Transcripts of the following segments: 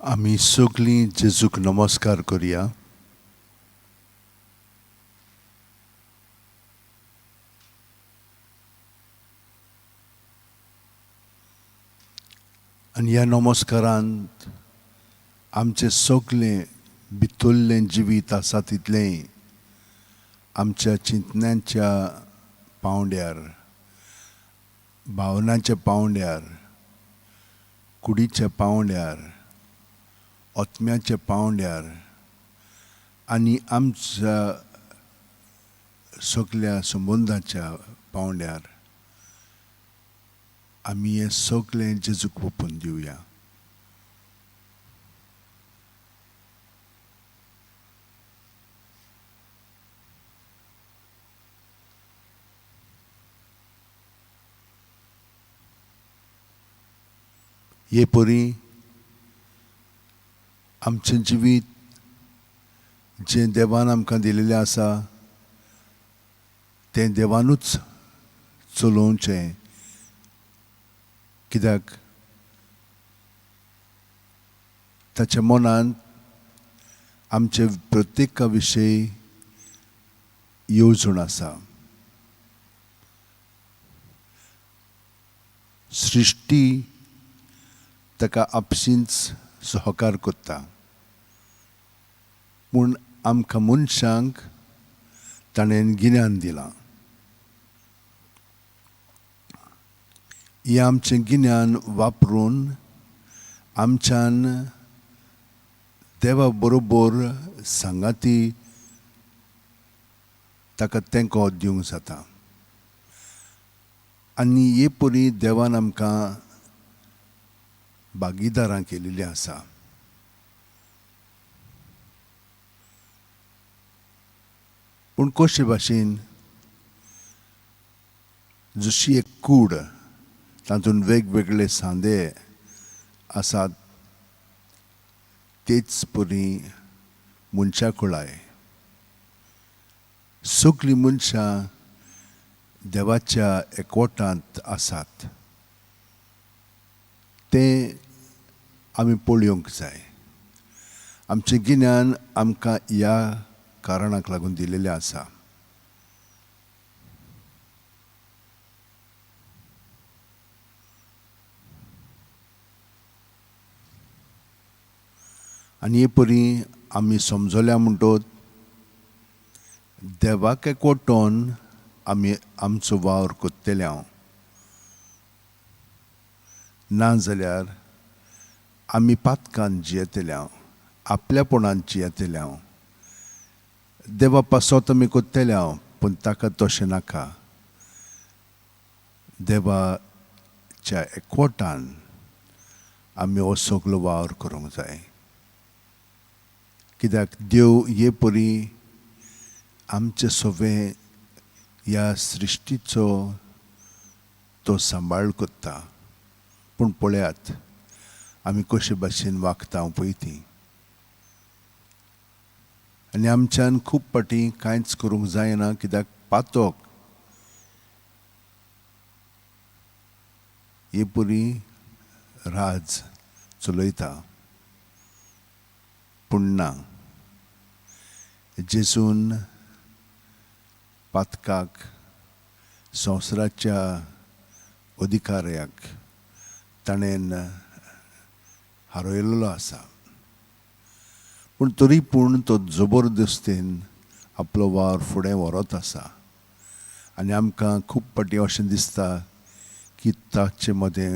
आमी सगळीं जेजूक नमस्कार करुया. आनी ह्या नमस्कारांत आमचें सगळें भितरलें जिवीत आसा तितलें आमच्या चिंतनांच्या पांवड्यार, भावनांच्या पांवड्यार, कुडीच्या पांवड्यार, आत्म्याच्या पांवड्यार आनी आमच्या सगळ्या संबंदाच्या पांवड्यार आमी हें सगळें जेजूक ओपून दिवया. हे परी आमचें जिवीत जें देवान आमकां दिलेलें आसा तें देवानूच चलोवचें, कित्याक ताच्या मनांत आमचे प्रत्येका विशयी येवजण आसा. सृश्टी ताका आपशींच सहकार करता, पूण आमकां मनशांक ताणें गिन्यान दिलां. हें आमचें गिन्यान वापरून आमच्यान देवा बरोबर सांगाती ताका तेंको दिवंक जाता. आनी हे परी देवान आमकां भागीदारां केलेलीं आसा. पूण कशे भाशेन जशी एक कूड तातूंत वेगवेगळे सांदे आसात तेच परी मनशा कुळाय. सगळीं मनशां देवाच्या एकवटांत आसात. तें आमी पळोवंक जाय. आमचें गिन्यान आमकां ह्या कारणाक लागून दिलेलें आसा. आनी हे परी आमी समजल्या म्हणटोच देवाक एकवटोन आमी आमचो वावर कोत्तेल्या, नाजाल्यार आमी पातकान जियेतल्या, आपल्यापणान जियेतल्या. देवा पासत आमी कोत्तेल्या पूण ताका तशें नाका. देवाच्या एकवटान आमी हो सगळो वावर करूंक जाय. कित्याक देव हे परी आमचें सगळें ह्या सृश्टीचो तो सांबाळ कोत्ता. पूण पळयात आमी कशे भाशेन वागता पळय ती. आनी आमच्यान खूब पाटी कांयच करूंक जायना, कित्याक पातक हे परी राज चलयता. पूण ना, जेजून पातकाक संवसाराच्या अधिकाऱ्याक ताणें हारयलेलो आसा. पूण तरी पूण तो जबरदस्तीन आपलो वावर फुडें व्हरत आसा. आनी आमकां खूब पाटी अशें दिसता की ताचे मदें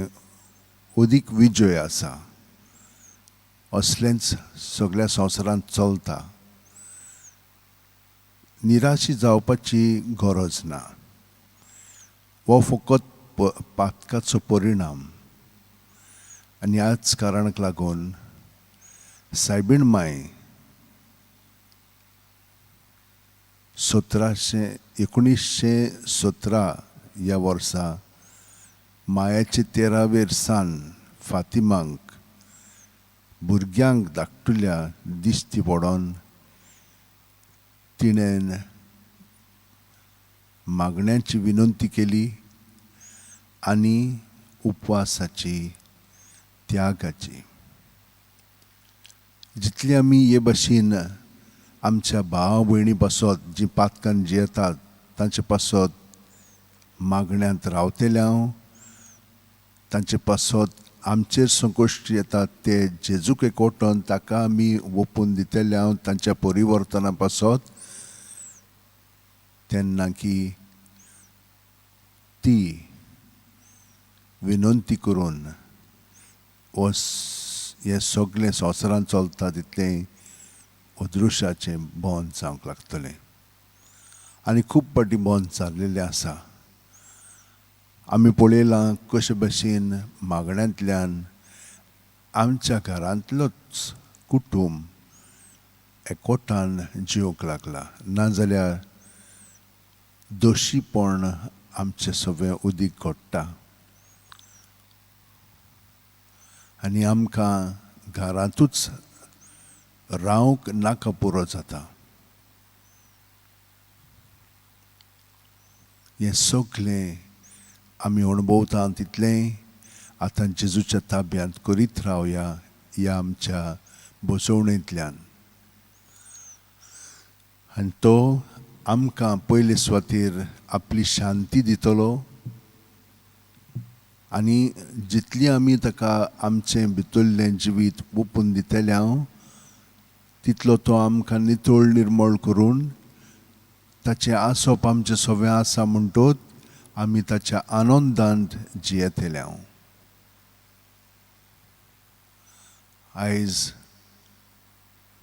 अदीक विजय आसा. असलेंच सगळ्या संवसारांत चलता. निराशी जावपाची गरज ना. हो फकत पातकाचो परिणाम. आनी ह्याच कारणाक लागून सायबीण माय 1917 ह्या वर्सा मायाचे 13वें सान फातिमांक भुरग्यांक धाकटुल्या दिश्टी पडोन तिणें मागण्यांची विनंती केली आनी उपवासाची, त्यागाची. जितली आमी हे भाशेन आमच्या भाव भयणी पासत जी पातकान जियेतात तांचे पासत मागण्यांत रावतल्या तांचे पासत आमचेर संकश्ट येतात ते जेजूक एकवटून ताका आमी ओपून दितल्या तांच्या परिवर्तना पासत तेन्ना की ती विनंती करून हे सगळें संवसारांत चलता तितलें अदृश्याचें बंद जावंक लागतलें आनी खूब पाटी बंद जाल्लेलें आसा. आमी पळयलां कशे भाशेन मागण्यांतल्यान आमच्या घरांतलोच कुटूंब एकवटान जिवंक लागला, नाजाल्यार दोशीपण आमचें सगळें उदीक घडटा आनी आमकां घरांतूच रावंक नाका पुरो जाता. हें सगळें आमी अणभवता तितलें आतां जेजूच्या ताब्यांत करीत रावया ह्या आमच्या बसवणेंतल्यान. आनी तो आमकां पयले सुवातेर आपली शांती दितलो आनी जितली आमी ताका आमचें भितरलें जिवीत ओपून दितल्या तितलो तो आमकां नितळ निर्मळ करून ताचें आसप आमचें सगळें आसा म्हणटच आमी ताच्या आनंदांत जियेतल्या. आयज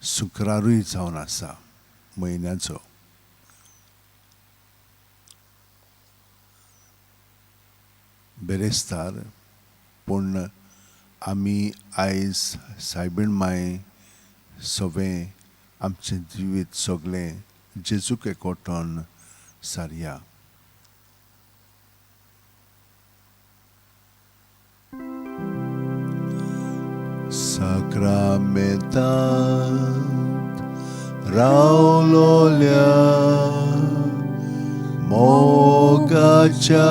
शुक्रारूय जावन आसा म्हयन्याचो. बेरेस्तार पूण आमी आयज सायबीण माय सगळें आमचें जिवीत सगळें जेजूक एकवटून सारया. Sacramentat रावलोल्या मोगाच्या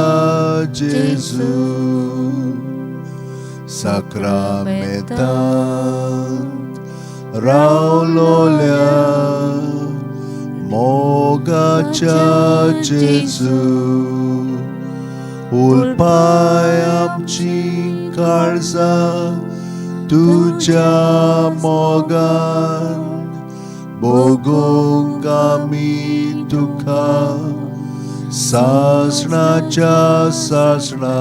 जेजू Sacramentat रावलोल्या मोगाच्या जेजू उलपाय आमची काळजां तुझ्या मोगान बोगोंक आमी तुका सासणाच्या सासणा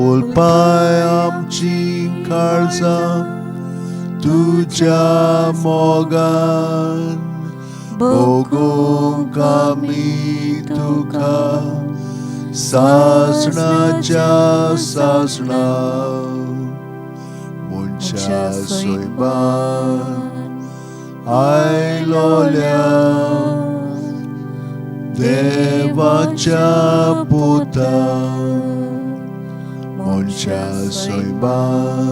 उलपाय आमची काळजां तुझ्या मोगान बोगोंक आमी तुका सासणाच्या सासणा मुनच्या सोयबान आयलोल्या देवाच्या पुता मुनच्या सोयबान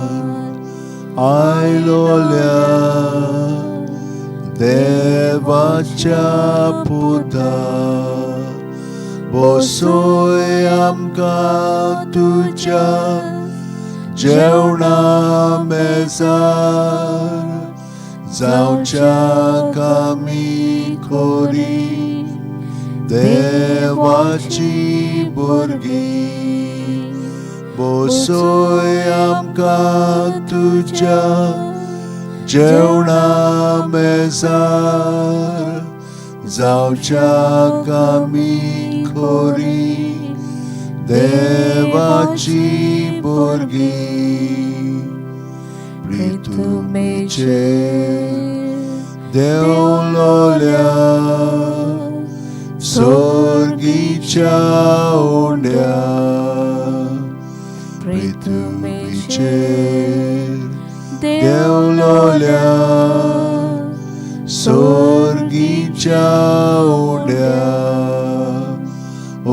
आयलोल्या देवाच्या पुता बसोय आमकां तुज्या जेवणा मेजार जावच्या आमी खोरी देवाची भुरगीं बसोय आमकां तुज्या जेवणा मेजार जावच्या आमी खोरी देवाची भुरगीं प्रितुमेचेर देवलोल्या सोर्गीच्या ओंड्या प्रितुमेचेर देवलोल्या सोर्गीच्या ओंड्या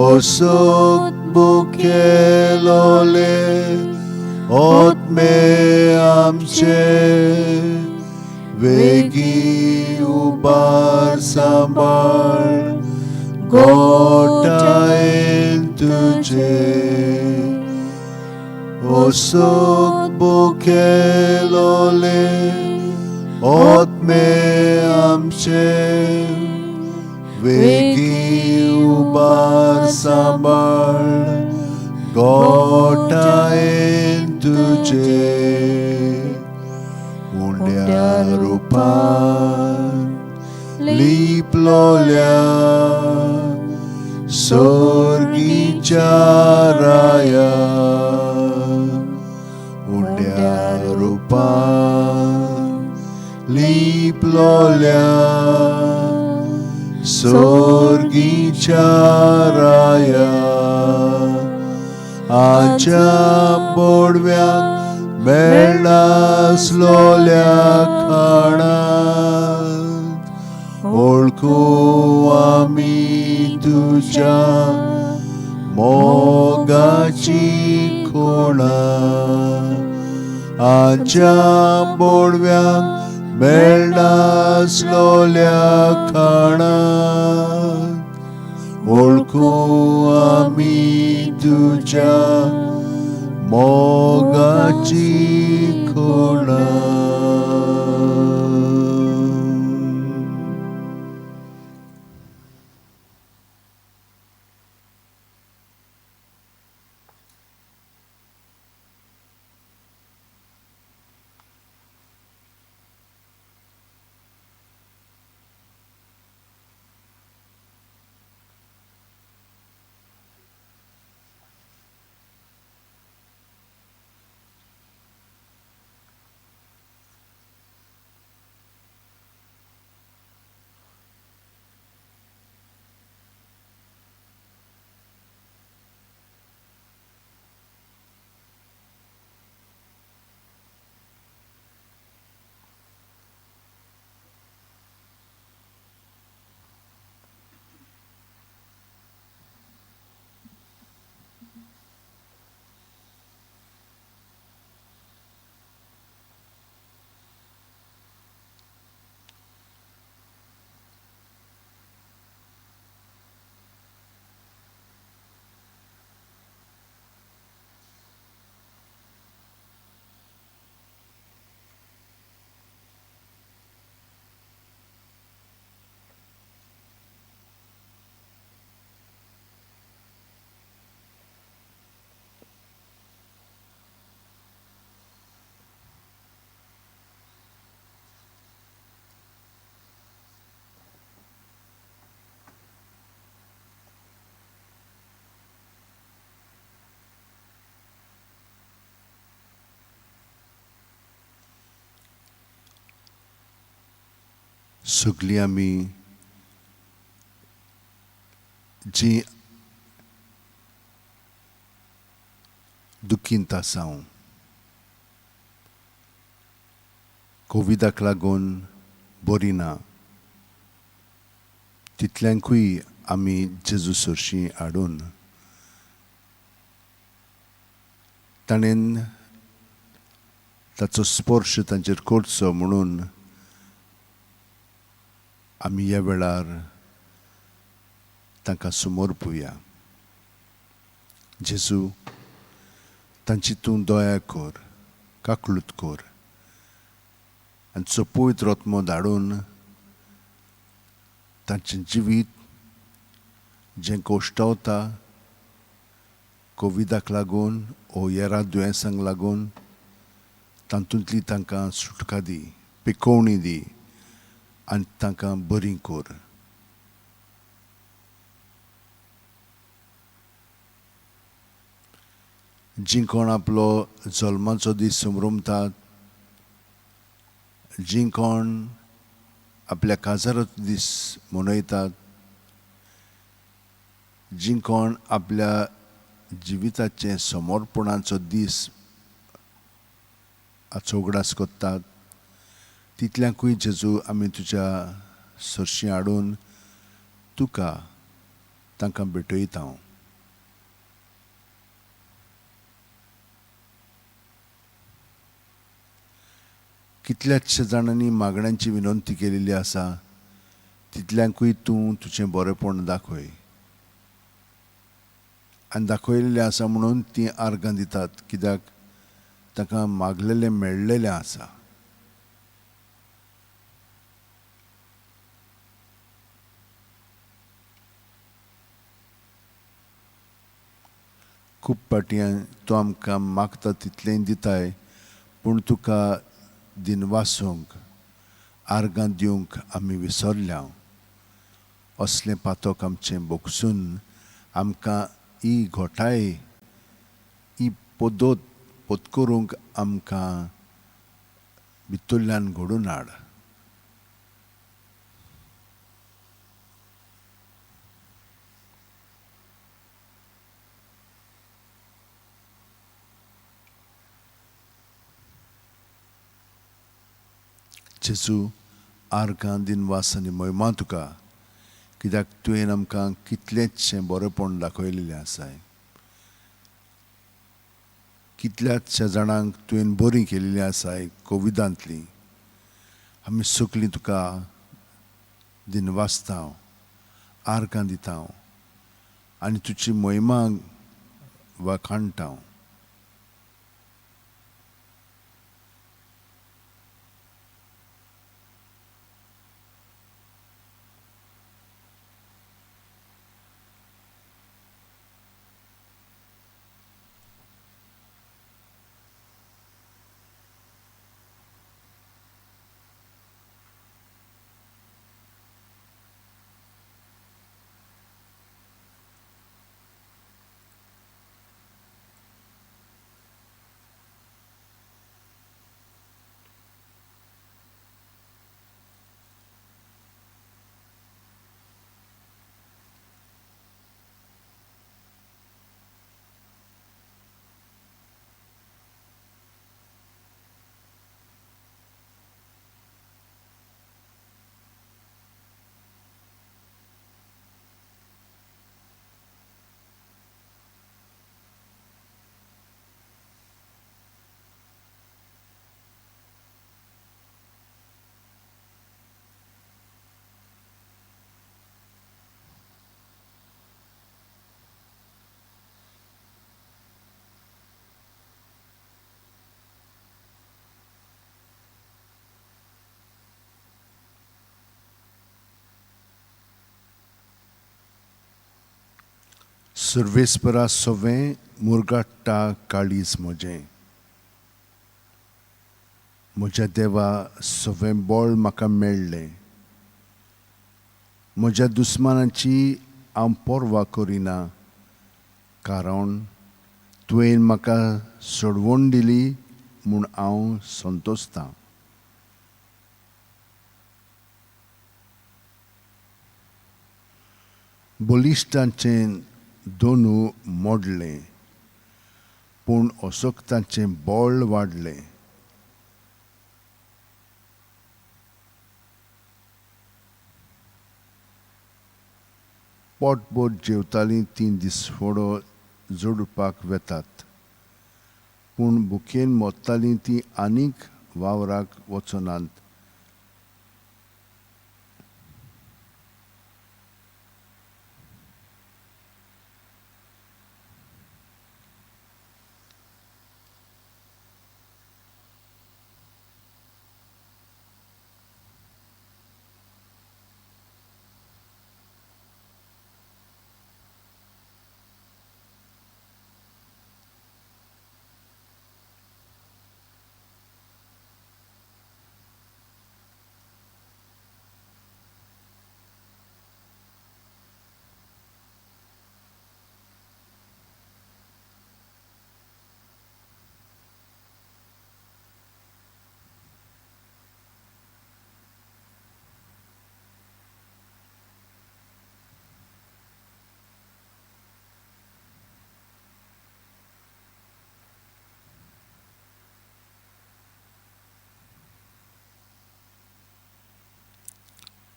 ओसोक बुकेलोले ओतमे आमचे वेगी उबार सांबाळ गोटायेन तुजे ओसोक बुकेलोले ओतमे आमचे वेगी उबार सांबाळ गोठायेन तुझे उंड्या रुपान लिपलोल्या सोर्गीच्या राया उंड्या रुपान लिपलोल्या सोर्गीच्या राया आच्या बोडव्याक मेळनासलोल्या खाणात ओळखू आमी तुझ्या मोगाची खोणा आच्या बोडव्याक मेळनासलोल्या खाणात ओळखू आमी तुझ्या मोगाची खोणा. सगळीं आमी जी दुखींत आसा कोविडाक लागून बरी ना तितल्यांकूय आमी जेजू सरशी हाडून ताणेन ताचो स्पर्श तांचेर करचो म्हणून आमी ह्या वेळार तांकां समोर पळोवया. जेजू तांची तूं दया कर, काकलूत कर आनी तुजो पवित्र आत्मो धाडून तांचें जिवीत जें कोश्टावता कोविडाक लागून वो हेरां दुयेंसांक लागून तातूंतली तांकां सुटका दी, पिकोवणी दी आनी तांकां बरीं कर. जीं कोण आपलो जल्माचो दीस संभ्रमतात, जीं कोण आपल्या काजाराचो दीस मनयतात, जीं कोण आपल्या जिविताचे समर्पणाचो दीस हाचो उगडास करतात, तितल्यांकूय जेजू आमी तुज्या सरशी हाडून तुका तांकां भेटयता. कितल्याशे जाणांनी मागण्यांची विनंती केलेली आसा, तितल्यांकूय तूं तुजें बरेपण दाखय आनी दाखयलेलें आसा म्हणून तीं आर्गां दितात, कित्याक तांकां मागलेलें मेळ्ळेलें आसा. खूब पाटी तूं आमकां मागता तितलें दिताय, पूण तुका दिनवासूंक आर्गां दिवंक आमी विसरल्या. असलें पातक आमचें भोगसून आमकां ही घोटाय, ही पद्दत पत्करूंक आमकां भितरल्यान घडोवन हाड. जेजू, आर्गां दिनवास आनी महिमा तुका, कित्याक तुवें आमकां कितलेंचशें बरेंपण दाखयलेलें आसाय. कितल्याशा जाणांक तुवें बरीं केलेलीं आसाय कोविडांतलीं. आमी सगळीं तुका दिनवासता, आर्गां दिता आनी तुजी महिमा वखाणटा. सर्वेस्परा सोवें मुरगाट्टा काळीज म्हजें. म्हज्या देवा, सोवें बळ म्हाका मेळ्ळें. म्हज्या दुस्मानाची हांव पर्वा करिना, कारण तुवें म्हाका सोडवण दिली म्हूण हांव संतोसतां. बलिश्टांचें दोनू मोडलें, पूण अशक्तांचें बळ वाडलें. पोटभर जेवतालीं तीं दिसवडो जोडपाक वेतात, पूण भुकेन मोडटालीं तीं आनीक वावराक वचनात.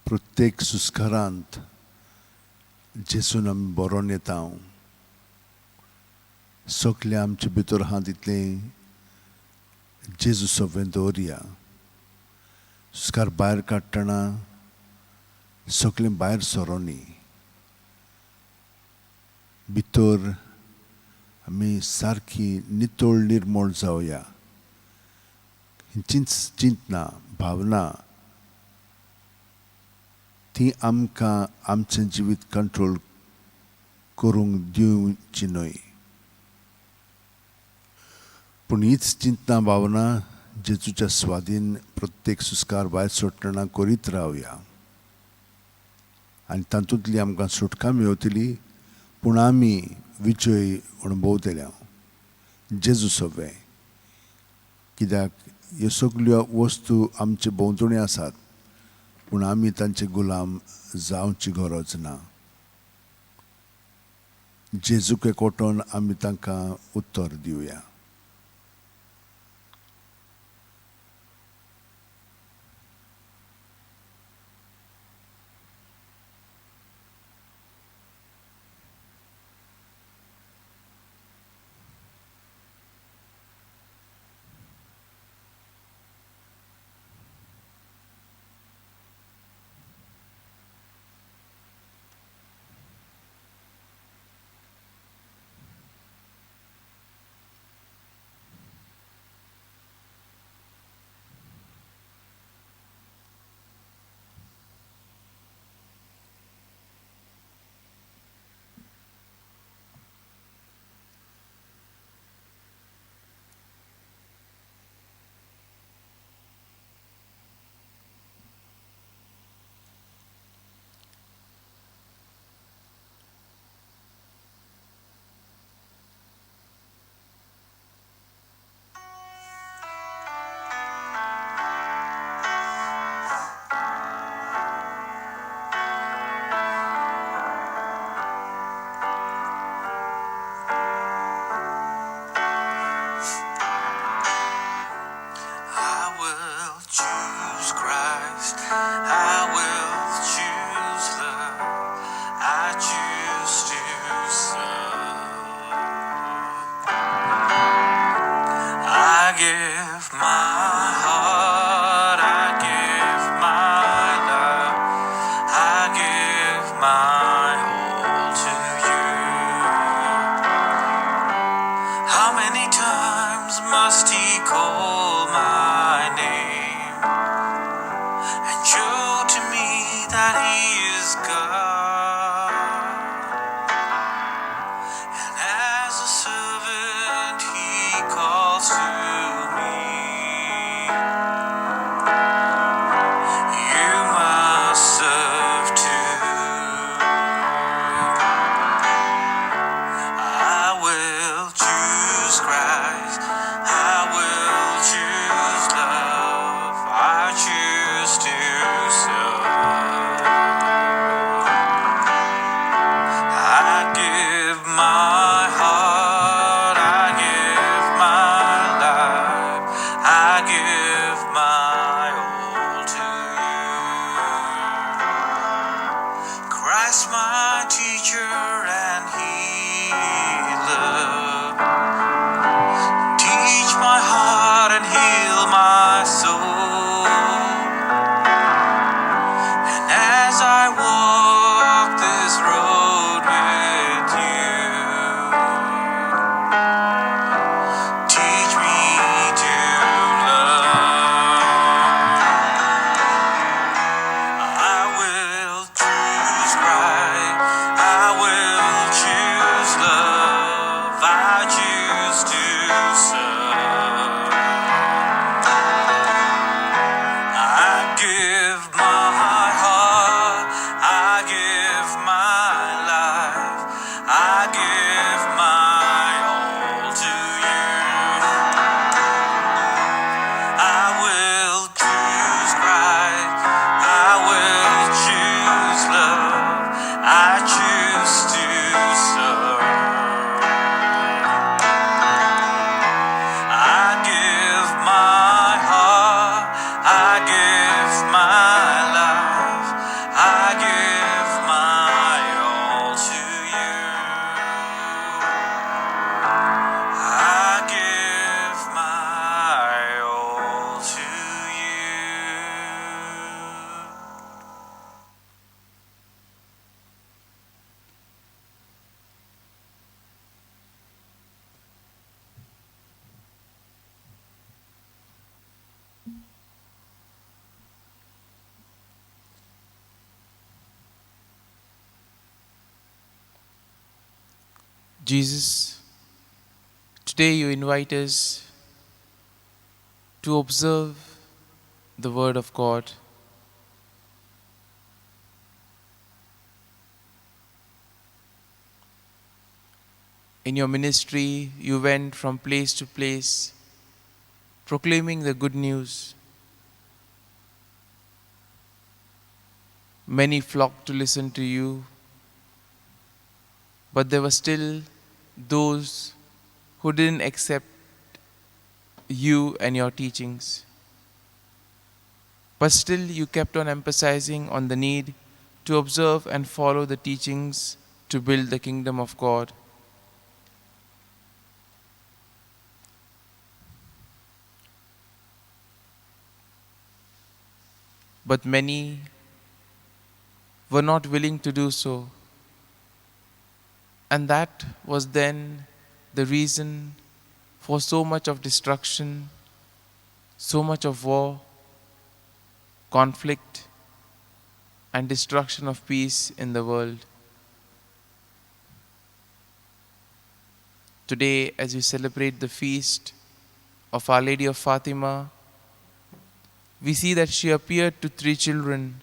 प्रत्येक सुस्कारांत जेजून आमी बरोवन येता. सगलें आमचे भितर आहा तितलें जेजू सोवें दवरया. सुस्कार भायर काडटना सगलें भायर सरोनी. भितर आमी सारकी नितळ निर्मळ जावया. चिंतना, भावना ती आमकां आमचें जिवीत कंट्रोल करूंक दिवची न्हय. पूण हीच चिंतना भावना जेजूच्या स्वाधीन प्रत्येक सुस्कार भायर सोडटना करीत रावया आनी तातूंतली आमकां सुटका मेळटली पूण आमी विजय अणभवतल्या जेजू सोबे कित्याक ह्यो सगल्यो वस्तू आमचे भोंवतणी आसात पूण आमी तांचे गुलाम जावची गरज ना जेजूके कोटोन आमी तांकां उत्तर Divya. Jesus, today you invite us to observe the Word of God. In your ministry, you went from place to place, proclaiming the good news. Many flocked to listen to you, but there were still those who didn't accept you and your teachings. But still, you kept on emphasizing on the need to observe and follow the teachings to build the kingdom of God. But many were not willing to do so. And that was then the reason for so much of destruction, so much of war, conflict, and destruction of peace in the world. Today, as we celebrate the feast of Our Lady of Fatima, we see that she appeared to 3 children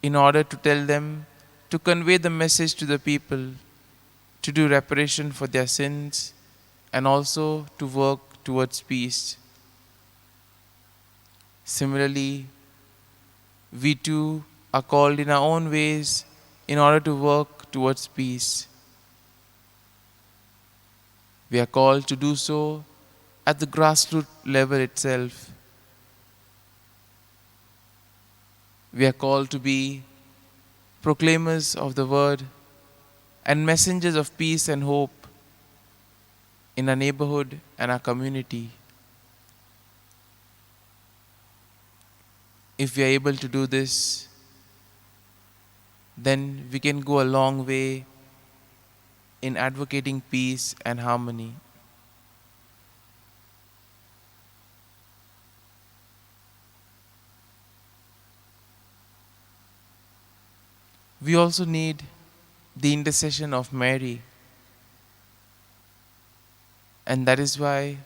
in order to tell them to convey the message to the people, to do reparation for their sins, and also to work towards peace. Similarly, we too are called in our own ways in order to work towards peace. We are called to do so at the grassroots level itself. We are called to be proclaimers of the word and messengers of peace and hope in our neighborhood and our community. If we are able to do this, then we can go a long way in advocating peace and harmony. We also need the intercession of Mary. And that is why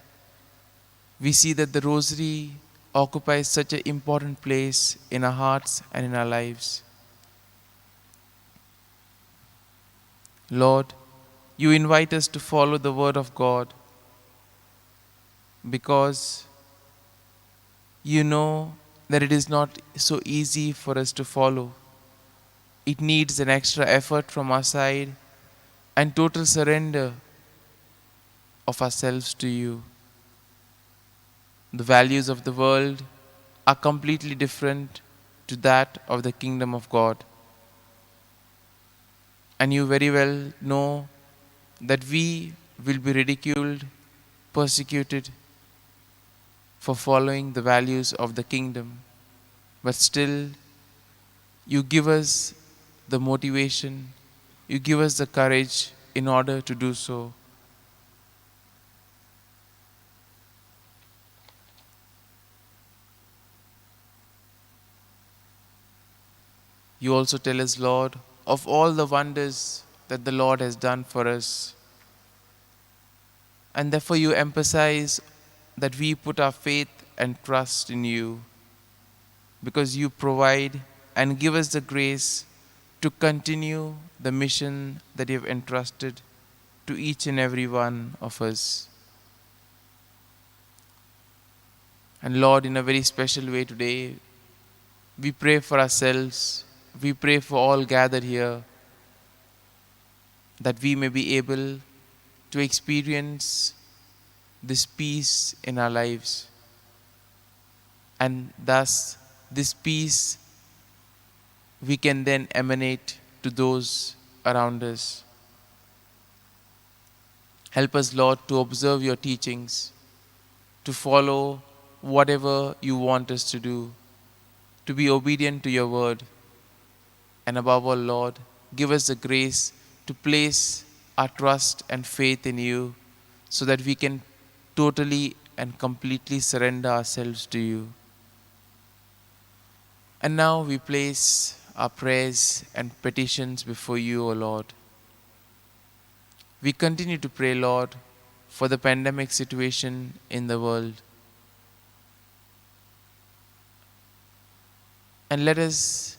we see that the Rosary occupies such an important place in our hearts and in our lives. Lord, you invite us to follow the Word of God because you know that it is not so easy for us to follow. It needs an extra effort from our side and total surrender of ourselves to you. The values of the world are completely different to that of the kingdom of God. And you very well know that we will be ridiculed, persecuted for following the values of the kingdom. But still, you give us the motivation, you give us the courage in order to do so. You also tell us, Lord, of all the wonders that the Lord has done for us. And therefore you emphasize that we put our faith and trust in you because you provide and give us the grace to continue the mission that you have entrusted to each and every one of us. And Lord, in a very special way today, we pray for ourselves, we pray for all gathered here, that we may be able to experience this peace in our lives. And thus, this peace we can then emanate to those around us. Help us, Lord, to observe your teachings, to follow whatever you want us to do, to be obedient to your word. And above all, Lord, give us the grace to place our trust and faith in you so that we can totally and completely surrender ourselves to you. And now we place our prayers and petitions before you, O Lord. We continue to pray, Lord, for the pandemic situation in the world. And let us,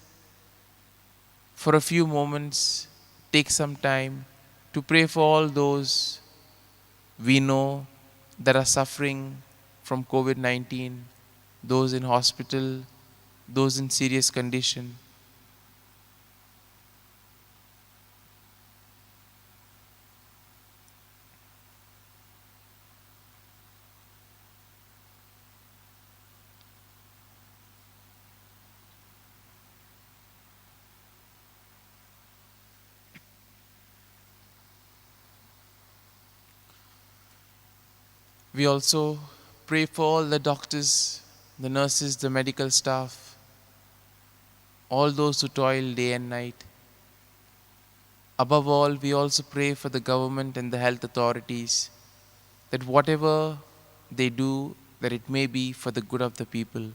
for a few moments, take some time to pray for all those we know that are suffering from COVID-19, those in hospital, those in serious condition. We also pray for all the doctors, the nurses, the medical staff, all those who toil day and night. Above all, we also pray for the government and the health authorities, that whatever they do, that it may be for the good of the people.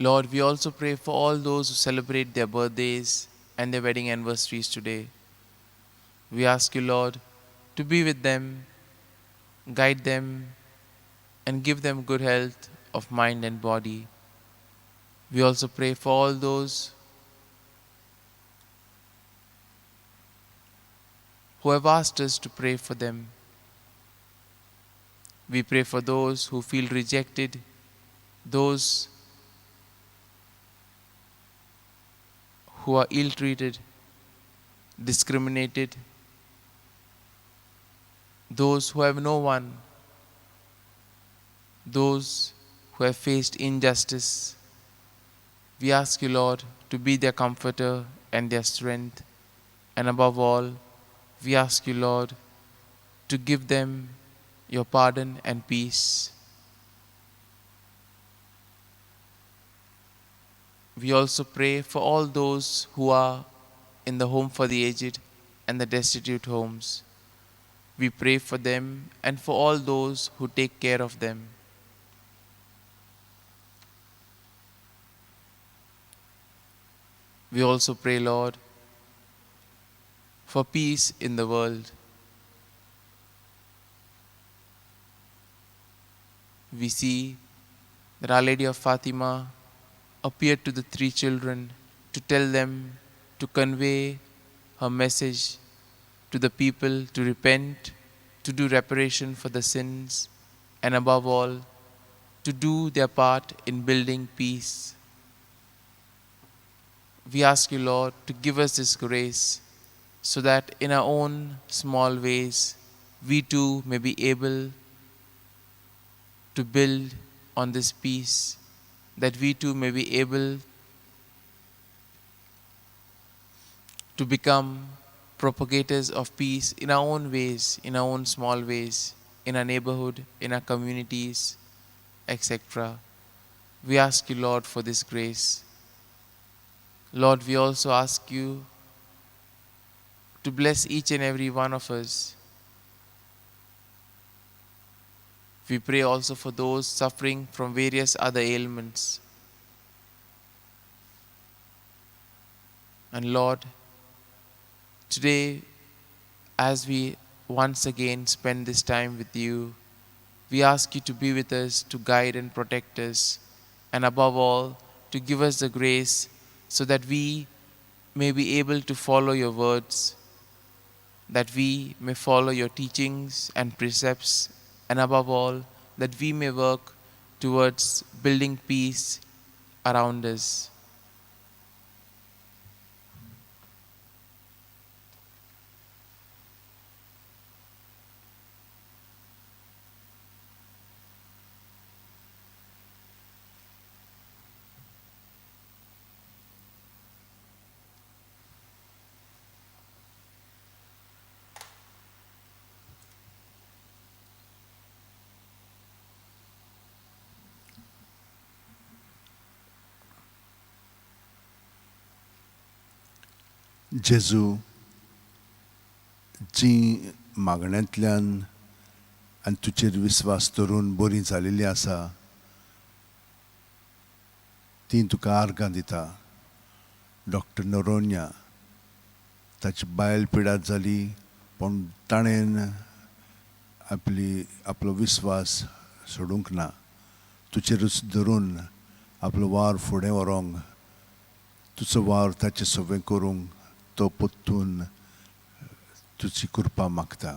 Lord, we also pray for all those who celebrate their birthdays and their wedding anniversaries today. We ask you, Lord, to be with them, guide them, and give them good health of mind and body. We also pray for all those who have asked us to pray for them. We pray for those who feel rejected, those who are ill-treated, discriminated, those who have no one, those who have faced injustice. We ask you, Lord, to be their comforter and their strength. And above all, we ask you, Lord, to give them your pardon and peace. We also pray for all those who are in the home for the aged and the destitute homes. We pray for them and for all those who take care of them. We also pray, Lord, for peace in the world. We see that Our Lady of Fatima appeared to the 3 children to tell them to convey her message to the people to repent, to do reparation for the sins, and above all, to do their part in building peace. We ask you, Lord, to give us this grace so that in our own small ways, we too may be able to build on this peace, that we too may be able to become propagators of peace in our own ways, in our own small ways, in our neighborhood, in our communities, etc. We ask you, Lord, for this grace. Lord, we also ask you to bless each and every one of us. We pray also for those suffering from various other ailments. And Lord, today, as we once again spend this time with you, we ask you to be with us, to guide and protect us, and above all, to give us the grace so that we may be able to follow your words, that we may follow your teachings and precepts, and above all, that we may work towards building peace around us. जेजू जी मागण्यांतल्यान आनी तुजेर विस्वास दवरून बरी जालेली आसा, ती तुका आर्गां दिता. डॉक्टर नोरोन्या ताची बायल पिडार जाली पण ताणें आपलो विस्वास सोडूंक ना. तुजेरूच धरून आपलो वार फुडें व्हरूंक, तुजो वार ताचे सोबें करूंक तो पोत्तून तुजी कृपा मागता.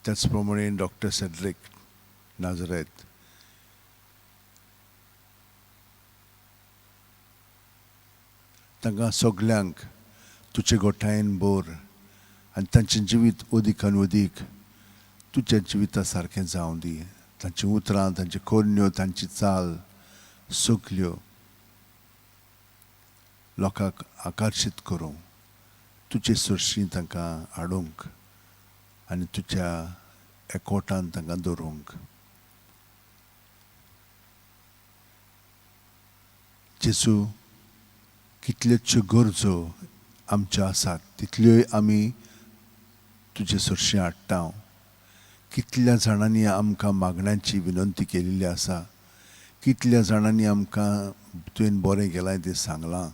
त्याच प्रमाणे डॉक्टर सेड्रिक नाझरेत तांकां सगल्यांक तुजे गोठायेन भर आनी तांचें जिवीत अदीकान अदीक तुज्या जिविता सारकें जावं दी. तांचीं उतरां, तांच्यो खोन्यो, तांची चाल सगल्यो लोकांक आकर्शीत करूंक तुजे सुरशी तांकां हाडूंक आनी तुज्या एकवटान तांकां दवरूंक. जेजू, कितल्योच्यो गरजो आमच्यो आसात तितल्योय आमी तुजे सुरशी हाडटा. कितल्या जाणांनी आमकां मागण्यांची विनंती केलेली आसा, कितल्या जाणांनी आमकां तुवें बरें केलां तें सांगलां.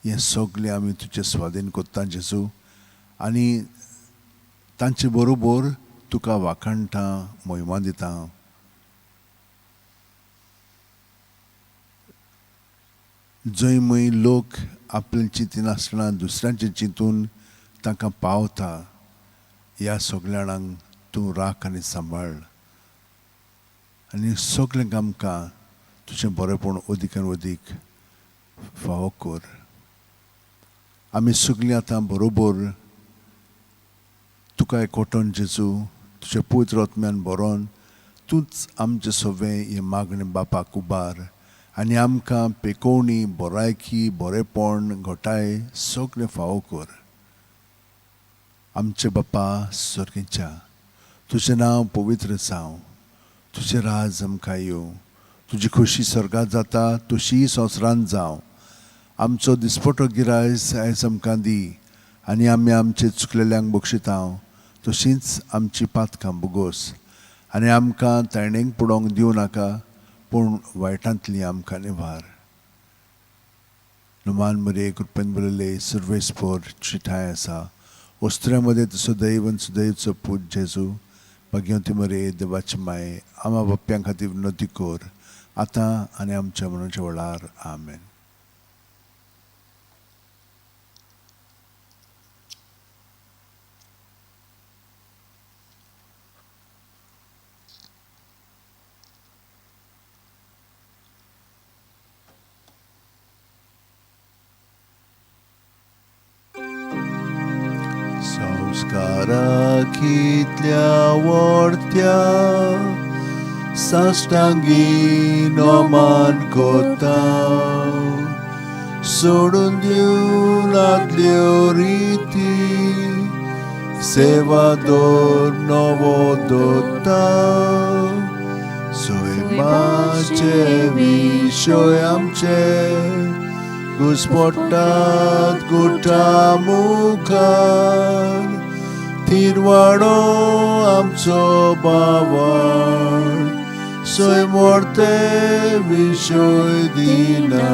हें सगलें आमी तुजे स्वाधीन कोत्ता जेजू आनी तांचे बरोबर तुका वाखाणटा, महिमा दिता. जंय मय लोक आपले चिंतिनासतना दुसऱ्यांचे चिंतून तांकां पावता, ह्या सगल्या जाणांक तूं राख आनी सांबाळ आनी सगल्यांक आमकां तुजें बरेंपण अदीकान अदीक फावो कर. आमी सगलीं आतां बरोबर तुका एकवटून जेजू तुजे पवित्र आत्म्यान बरोवन तूंच आमचें सगळें हें मागणें बापाक उबार आनी आमकां पेकोवणी, बरायकी, बरेंपण, घोटाय सगळें फावो कर. आमचे बापा स्वर्गीच्या, तुजें नांव पवित्र जावं, तुजें राज आमकां येवं, तुजी खोशी स्वर्गांत जाता तशी संवसारांत जावं. आमचो दिसपटो गिरायस आयज आमकां दी आनी आमी आमचे चुकलेल्यांक बक्षिता तशींच आमची पातकां बुगोस आनी आमकां तायणेक पडोवंक दिवं नाका पूण वायटांतली आमकां निवार. नुमान मरे कृपेन बरयले सर्वेस्पोर चिठाय आसा ओस्त्र्यामध्ये तुजो दैव आनी सुदैवचो पूत जेजू भाग्यवती मरे देवाची माय आमा बाप्यां खातीर विनंती कर आतां आनी आमच्या मनाच्या वेळार. आमेन. संस्काराकितल्या वर्त्या साश्टांगी नोमान कोता सोडून दिवन आदल्यो रिती सेवादोर नवो दोत्ता सैमाचे विशय आमचे घुस्पट्टात गोठा मुखार तिरवाडो आमचो बावार सैमोर्ते विशय दिना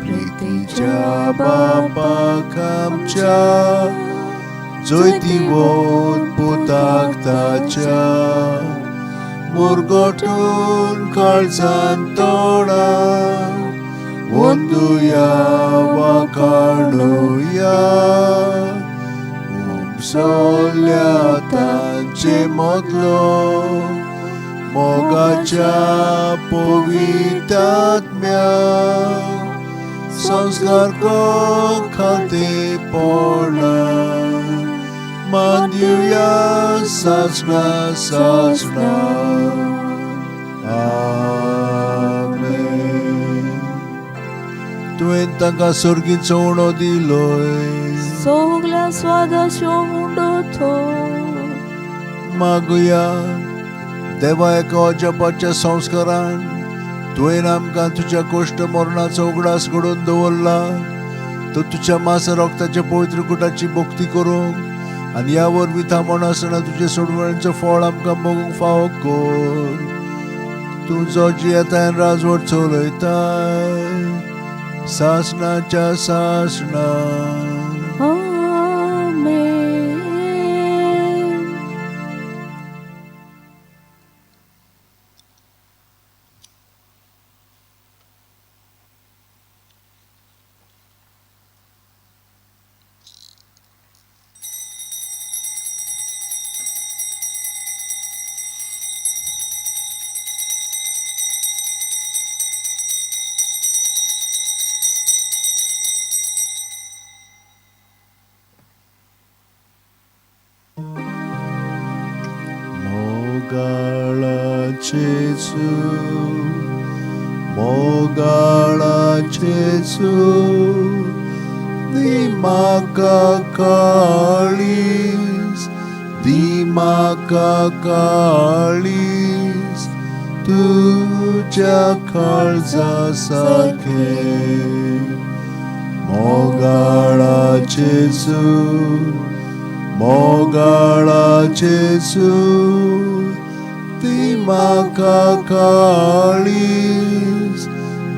प्रितीच्या बापाक आमच्या जैतिवोत पुताक ताच्या मुरगोटून काळजान तोडा वंदुया वाखाणुया सोल्या तांचे मदलो मोगाच्या पवित्र आत्म्या संस्कार को खाते पोळा मान दिवया सासना सासना. तुवें तांकां सर्गीचो उणो दिलोय सगल्या स्वादाच्यो उंडोतो मागुया. देवा एका अजपाच्या संस्कारान तुवें आमकां तुज्या कोश्ट मरणाचो उगडास घडोवन दवरला. तो तुज्या मास रक्ताच्या पवित्र कुटाची भक्ती करूंक आनी ह्या वरवीं थांबून आसतना तुजे सोडवणेचो फळ आमकां भोगूंक फावो कर. तुझो जियेतान राजवट चलयताय सासणाच्या सासणा. Amen. मोगाळा जेजू दी म्हाका काळीज, दी म्हाका काळीज तुझ्या काळजा सारखे. मोगाळा जेजू, मोगाळा जेजू दी म्हाका काळीज,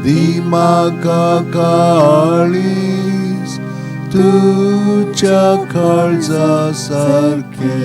दी म्हाका काळीज तुझ्या काळजा सारखे.